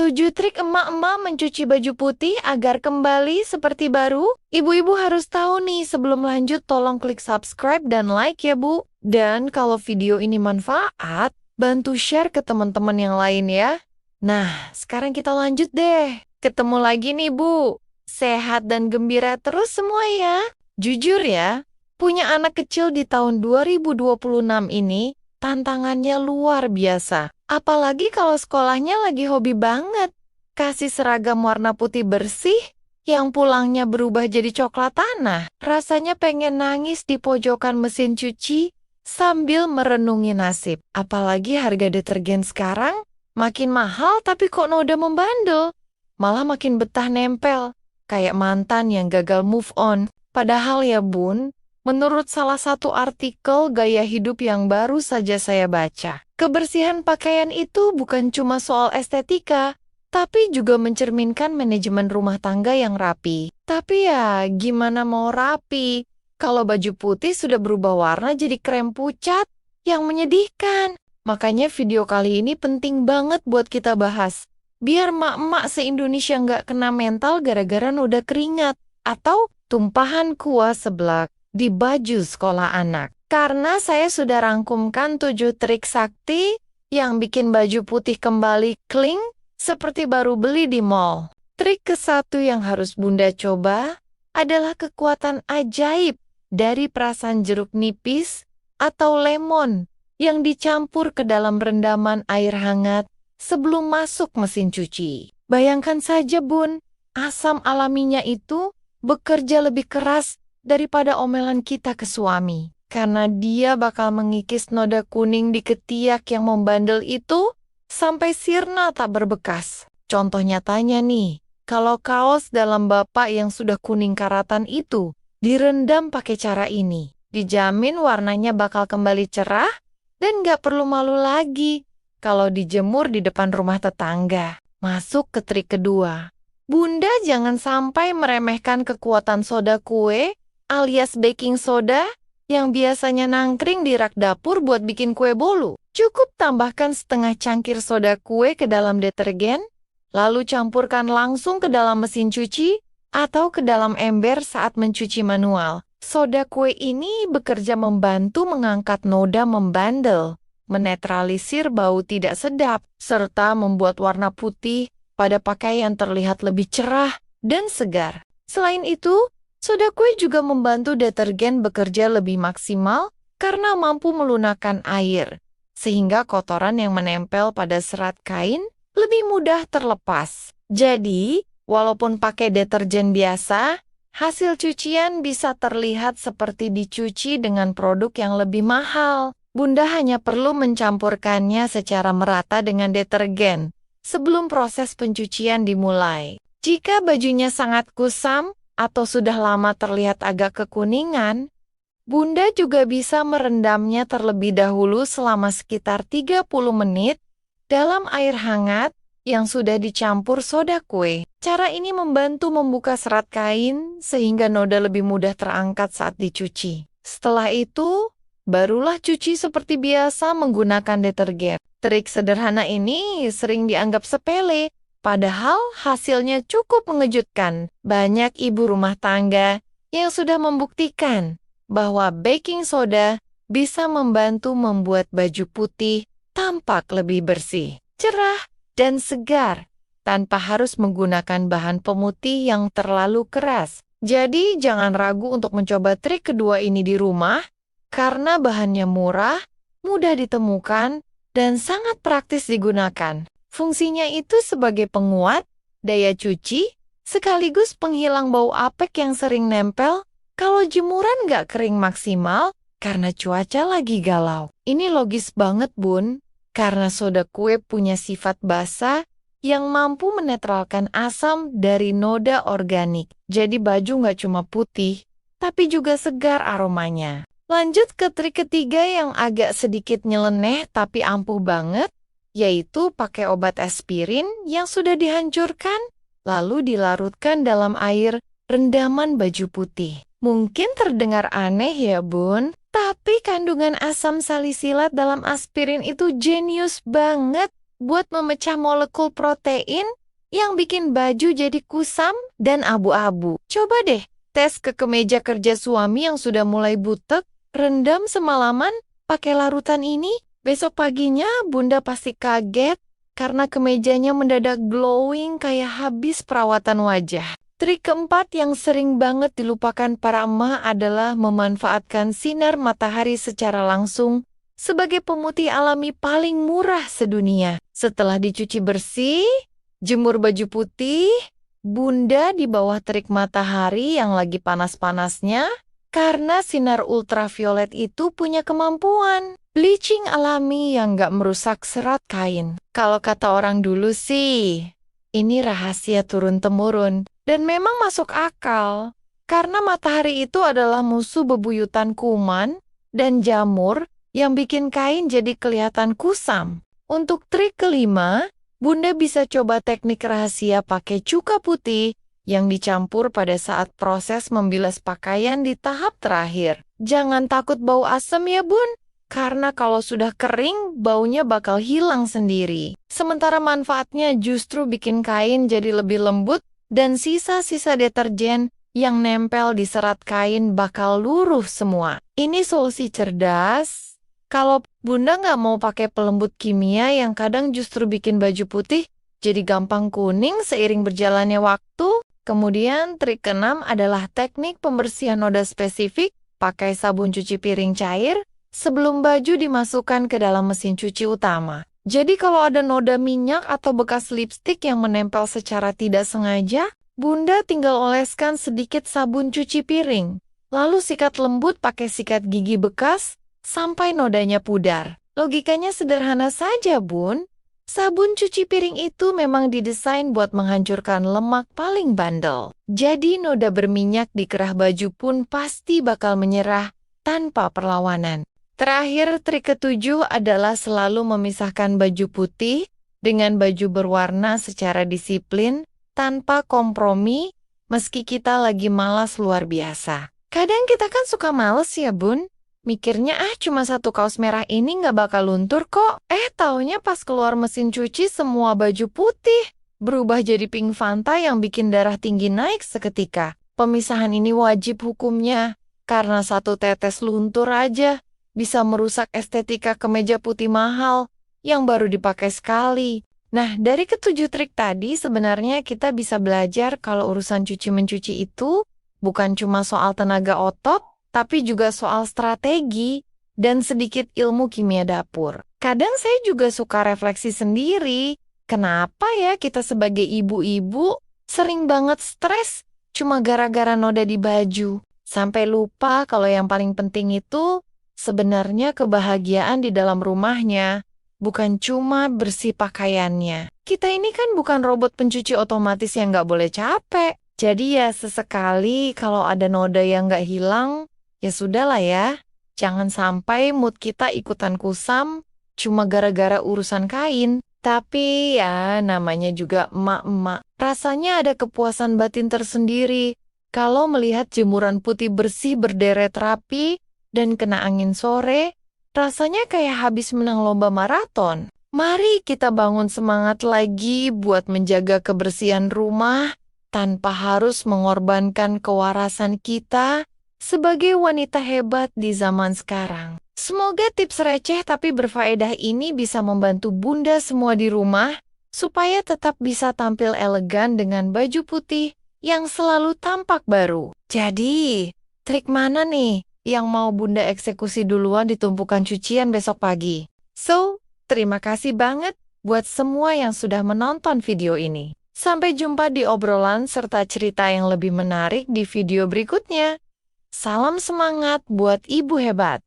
7 trik emak-emak mencuci baju putih agar kembali seperti baru? Ibu-ibu harus tahu nih, sebelum lanjut tolong klik subscribe dan like ya Bu. Dan kalau video ini manfaat, bantu share ke teman-teman yang lain ya. Nah, sekarang kita lanjut deh. Ketemu lagi nih Bu. Sehat dan gembira terus semua ya. Jujur ya, punya anak kecil di tahun 2026 ini, tantangannya luar biasa. Apalagi kalau sekolahnya lagi hobi banget. Kasih seragam warna putih bersih, yang pulangnya berubah jadi coklat tanah. Rasanya pengen nangis di pojokan mesin cuci sambil merenungi nasib. Apalagi harga detergen sekarang makin mahal tapi kok noda membandel. Malah makin betah nempel, kayak mantan yang gagal move on. Padahal ya Bun, menurut salah satu artikel gaya hidup yang baru saja saya baca, kebersihan pakaian itu bukan cuma soal estetika, tapi juga mencerminkan manajemen rumah tangga yang rapi. Tapi ya, gimana mau rapi kalau baju putih sudah berubah warna jadi krem pucat yang menyedihkan? Makanya video kali ini penting banget buat kita bahas. Biar mak-mak se-Indonesia nggak kena mental gara-gara noda keringat atau tumpahan kuah seblak di baju sekolah anak. Karena saya sudah rangkumkan 7 trik sakti yang bikin baju putih kembali clean seperti baru beli di mall. Trik ke-1 yang harus Bunda coba adalah kekuatan ajaib dari perasan jeruk nipis atau lemon yang dicampur ke dalam rendaman air hangat sebelum masuk mesin cuci. Bayangkan saja Bun, asam alaminya itu bekerja lebih keras daripada omelan kita ke suami. Karena dia bakal mengikis noda kuning di ketiak yang membandel itu sampai sirna tak berbekas. Contoh nyatanya nih, kalau kaos dalam bapak yang sudah kuning karatan itu direndam pakai cara ini, dijamin warnanya bakal kembali cerah dan gak perlu malu lagi kalau dijemur di depan rumah tetangga. Masuk ke trik kedua. Bunda jangan sampai meremehkan kekuatan soda kue alias baking soda yang biasanya nangkring di rak dapur buat bikin kue bolu. Cukup tambahkan setengah cangkir soda kue ke dalam detergen, lalu campurkan langsung ke dalam mesin cuci atau ke dalam ember saat mencuci manual. Soda kue ini bekerja membantu mengangkat noda membandel, menetralisir bau tidak sedap, serta membuat warna putih pada pakaian terlihat lebih cerah dan segar. Selain itu, soda kue juga membantu detergen bekerja lebih maksimal karena mampu melunakkan air, sehingga kotoran yang menempel pada serat kain lebih mudah terlepas. Jadi, walaupun pakai detergen biasa, hasil cucian bisa terlihat seperti dicuci dengan produk yang lebih mahal. Bunda hanya perlu mencampurkannya secara merata dengan detergen sebelum proses pencucian dimulai. Jika bajunya sangat kusam atau sudah lama terlihat agak kekuningan, Bunda juga bisa merendamnya terlebih dahulu selama sekitar 30 menit dalam air hangat yang sudah dicampur soda kue. Cara ini membantu membuka serat kain sehingga noda lebih mudah terangkat saat dicuci. Setelah itu, barulah cuci seperti biasa menggunakan detergen. Trik sederhana ini sering dianggap sepele, padahal hasilnya cukup mengejutkan. Banyak ibu rumah tangga yang sudah membuktikan bahwa baking soda bisa membantu membuat baju putih tampak lebih bersih, cerah, dan segar tanpa harus menggunakan bahan pemutih yang terlalu keras. Jadi jangan ragu untuk mencoba trik kedua ini di rumah, karena bahannya murah, mudah ditemukan, dan sangat praktis digunakan. Fungsinya itu sebagai penguat, daya cuci, sekaligus penghilang bau apek yang sering nempel kalau jemuran nggak kering maksimal karena cuaca lagi galau. Ini logis banget Bun, karena soda kue punya sifat basa yang mampu menetralkan asam dari noda organik. Jadi baju nggak cuma putih, tapi juga segar aromanya. Lanjut ke trik ketiga yang agak sedikit nyeleneh tapi ampuh banget, yaitu pakai obat aspirin yang sudah dihancurkan, lalu dilarutkan dalam air rendaman baju putih. Mungkin terdengar aneh ya Bun, tapi kandungan asam salisilat dalam aspirin itu jenius banget. buat memecah molekul protein yang bikin baju jadi kusam dan abu-abu. Coba deh tes ke kemeja kerja suami yang sudah mulai butek, rendam semalaman pakai larutan ini. Besok paginya Bunda pasti kaget karena kemejanya mendadak glowing kayak habis perawatan wajah. Trik keempat yang sering banget dilupakan para emak adalah memanfaatkan sinar matahari secara langsung sebagai pemutih alami paling murah sedunia. Setelah dicuci bersih, jemur baju putih, Bunda di bawah terik matahari yang lagi panas-panasnya karena sinar ultraviolet itu punya kemampuan bleaching alami yang nggak merusak serat kain. Kalau kata orang dulu sih, ini rahasia turun-temurun dan memang masuk akal. Karena matahari itu adalah musuh bebuyutan kuman dan jamur yang bikin kain jadi kelihatan kusam. Untuk trik kelima, Bunda bisa coba teknik rahasia pakai cuka putih yang dicampur pada saat proses membilas pakaian di tahap terakhir. Jangan takut bau asam ya Bun, karena kalau sudah kering, baunya bakal hilang sendiri. Sementara manfaatnya justru bikin kain jadi lebih lembut dan sisa-sisa deterjen yang nempel di serat kain bakal luruh semua. Ini solusi cerdas. Kalau Bunda nggak mau pakai pelembut kimia yang kadang justru bikin baju putih jadi gampang kuning seiring berjalannya waktu. Kemudian trik keenam adalah teknik pembersihan noda spesifik pakai sabun cuci piring cair sebelum baju dimasukkan ke dalam mesin cuci utama. Jadi kalau ada noda minyak atau bekas lipstik yang menempel secara tidak sengaja, Bunda tinggal oleskan sedikit sabun cuci piring. Lalu sikat lembut pakai sikat gigi bekas sampai nodanya pudar. Logikanya sederhana saja, Bun. Sabun cuci piring itu memang didesain buat menghancurkan lemak paling bandel. Jadi noda berminyak di kerah baju pun pasti bakal menyerah tanpa perlawanan. Terakhir, trik ketujuh adalah selalu memisahkan baju putih dengan baju berwarna secara disiplin tanpa kompromi meski kita lagi malas luar biasa. Kadang kita kan suka males ya Bun. Mikirnya cuma satu kaos merah ini nggak bakal luntur kok. Taunya pas keluar mesin cuci semua baju putih berubah jadi pink Fanta yang bikin darah tinggi naik seketika. Pemisahan ini wajib hukumnya karena satu tetes luntur aja bisa merusak estetika kemeja putih mahal yang baru dipakai sekali. Nah, dari ketujuh trik tadi sebenarnya kita bisa belajar kalau urusan cuci-mencuci itu bukan cuma soal tenaga otot, tapi juga soal strategi dan sedikit ilmu kimia dapur. Kadang saya juga suka refleksi sendiri, kenapa ya kita sebagai ibu-ibu sering banget stres cuma gara-gara noda di baju. Sampai lupa kalau yang paling penting itu sebenarnya kebahagiaan di dalam rumahnya, bukan cuma bersih pakaiannya. Kita ini kan bukan robot pencuci otomatis yang nggak boleh capek. Jadi ya sesekali kalau ada noda yang nggak hilang, ya sudahlah ya, jangan sampai mood kita ikutan kusam cuma gara-gara urusan kain. Tapi ya namanya juga emak-emak. Rasanya ada kepuasan batin tersendiri kalau melihat jemuran putih bersih berderet rapi dan kena angin sore, rasanya kayak habis menang lomba maraton. Mari kita bangun semangat lagi buat menjaga kebersihan rumah tanpa harus mengorbankan kewarasan kita sebagai wanita hebat di zaman sekarang. Semoga tips receh tapi berfaedah ini bisa membantu Bunda semua di rumah supaya tetap bisa tampil elegan dengan baju putih yang selalu tampak baru. Jadi, trik mana nih yang mau Bunda eksekusi duluan di tumpukan cucian besok pagi? So, terima kasih banget buat semua yang sudah menonton video ini. Sampai jumpa di obrolan serta cerita yang lebih menarik di video berikutnya. Salam semangat buat ibu hebat.